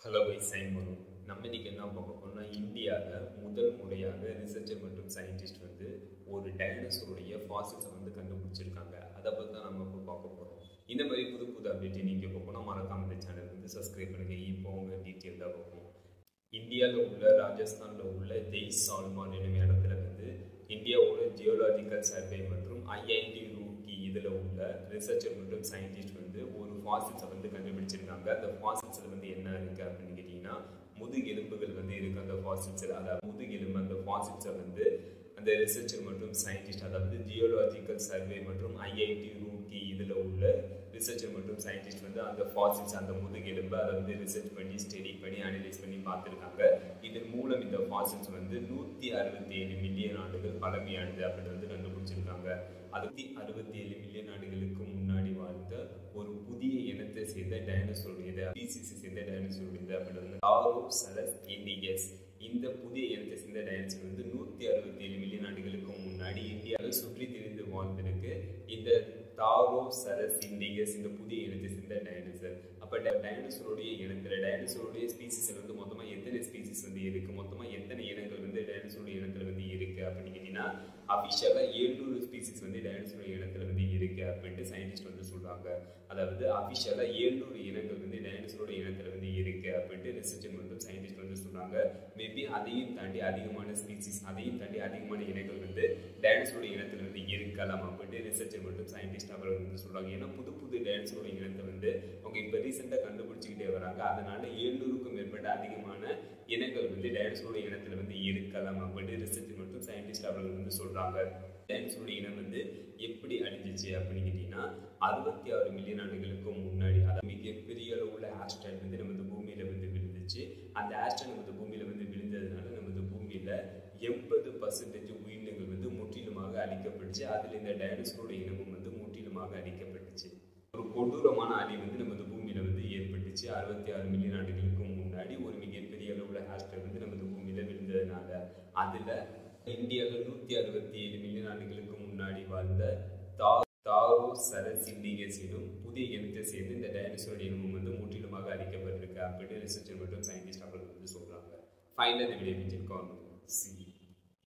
Hello guys, Simon. நம்ம இன்னைக்கு என்ன பார்க்க போறோம்னா, இந்தியாவில் முதல் முறையாக ரிசர்ச்சர் மற்றும் சயின்டிஸ்ட் ஒரு டைனோசருடைய ஃபாசில்ஸை கண்டுபிடிச்சிருக்காங்க. அதை பற்றி தான் நம்ம இப்போ பார்க்க போகிறோம். இந்த மாதிரி புது புது அப்டேட் நீங்கள் பார்க்கணும்னா மறக்காம இந்த சேனல் சப்ஸ்கிரைப் பண்ணுங்க. இப்போ அவங்க டீட்டெயிலாக பார்ப்போம். இந்தியாவில் உள்ள ராஜஸ்தானில் உள்ள ஜெய்சால்மர் என்னும் இடத்துல இந்தியாவோட ஜியோலாஜிக்கல் சர்வே மற்றும் ஐஐடி ரூர்க்கி இதில் உள்ள ரிசர்ச்சர் மற்றும் சயின்டிஸ்ட் ஒரு ஃபாசில்ஸை கண்டுபிடிச்சிருக்காங்க. அந்த ஃபாசில்ஸில் என்ன இருக்குது அப்படின்னு கேட்டிங்கன்னா, முதுகெலும்புகள் இருக்குது அந்த ஃபாசில்ஸில். அதாவது முதுகெலும்பு அந்த ஃபாசில்ஸை அந்த ரிசர்ச்சர் மற்றும் சயின்டிஸ்ட், அதாவது ஜியோலாஜிக்கல் சர்வே மற்றும் ஐஐடி ரூர்க்கி இதில் உள்ள ரிசர்ச்சர் மற்றும் சயின்டிஸ்ட் அந்த ஃபாசில்ஸ், அந்த முதுகெலும்பை அதை ரிசர்ச் பண்ணி ஸ்டடி பண்ணி அனலைஸ் பண்ணி பார்த்துருக்காங்க. இதன் மூலம் இந்த ஃபாசில்ஸ் 167 மில்லியன் ஆண்டுகள் பழமையானது அப்படின்னு கண்டுபிடிச்சிருக்காங்க. 167 மில்லியன் ஆண்டுகளுக்கு முன்னாடி வாழ்ந்த ஒரு புதிய இனத்தை சேர்ந்த டைனோசருடையது, ஸ்பீசிஸை சேர்ந்த டைனோசருடையது அப்படின்னு தாரோசரஸ் இண்டிகஸ். இந்த புதிய இனத்தை சேர்ந்த டைனோசர் 167 மில்லியன் ஆண்டுகளுக்கு முன்னாடி இந்தியாவில் சுற்றி திரிந்து வாழ்ந்திருக்கு. இந்த தாரோசரஸ் இண்டிகஸ் இந்த புதிய இனத்தை சேர்ந்த டைனோசர். அப்போ டைனோசருடைய இனத்தில் டைனோசருடைய ஸ்பீசிஸ் மொத்தமாக எத்தனை ஸ்பீசிஸ் இருக்கு, மொத்தமாக எத்தனை இனங்கள் டைனோசருடைய இனத்தில் இருக்கு அப்படின்னு கேட்டீங்கன்னா, அபிஷியலாக 700 ஸ்பீசிஸ் டைனோசருடைய இனத்தில் இருக்கு அப்படின்ட்டு சயின்டிஸ்ட் சொல்றாங்க. அதாவது அபிஷியலாக 700 இனங்கள் டைனோசருடைய இனத்தில் இருக்கு அப்படின்ட்டு ரிசர்ச்சர் மற்றும் சயின்டிஸ்ட் சொல்றாங்க. மேபி அதையும் தாண்டி அதிகமான ஸ்பீசிஸ், அதையும் தாண்டி அதிகமான இனங்கள் டைனோசருடைய இனத்தில் இருக்கலாம் அப்படின்ட்டு ரிசர்ச்சர் மற்றும் சயின்டிஸ்ட் அவர்கள் சொல்றாங்க. ஏன்னா புது புது டைனோசருடைய இனத்தை அவங்க இப்போ ரீசெண்டாக கண்டுபிடிச்சிக்கிட்டே வராங்க. அதனால 700க்கும் மேற்பட்ட அதிகமான இனங்கள் டைனோசருடைய இனத்தில் இருக்கலாம் அப்படின்னு ரிசர்ச்சர் மற்றும் சயின்டிஸ்ட் அவர்கள் சொல்றாங்க. டைனோசருடைய இனம் எப்படி அழிஞ்சிச்சு அப்படின்னு கேட்டீங்கன்னா, 66 மில்லியன் ஆண்டுகளுக்கு முன்னாடி, அதாவது மிகப்பெரிய அளவுள்ள ஆஸ்ட்ராய்டு நமது பூமியில விழுந்துச்சு. அந்த ஆஸ்ட்ராய்டு பூமியில விழுந்ததுனால நமது பூமியில 80% உயிரினங்கள் முற்றிலுமாக அழிக்கப்பட்டுச்சு. அதில் இந்த டைனோசருடைய இனமும் முற்றிலுமாக அழிக்கப்பட்டுச்சு. ஒரு கொடூரமான அழிவு நமது பூமியில ஏற்பட்டுச்சு. 66 மில்லியன் ஆண்டுகளுக்கு முன்னாடி ஒரு மிகப்பெரிய அளவுள்ள ஆஸ்ட்ராய்டு நமது பூமியில விழுந்ததுனால. அதுல இந்தியாவில் 167 மில்லியன் ஆண்டுகளுக்கு முன்னாடி வாழ்ந்த தாரோசரஸ் இண்டிகஸ் எனும் புதிய இனத்தை சேர்ந்து இந்த டைனோசருடைய இனமும் முற்றிலுமாக அழிக்கப்பட்டிருக்கு அப்படின்னு ரிசர்ச்சர் மற்றும் சயின்டிஸ்ட் அவர்கள் சொல்றாங்க. Final video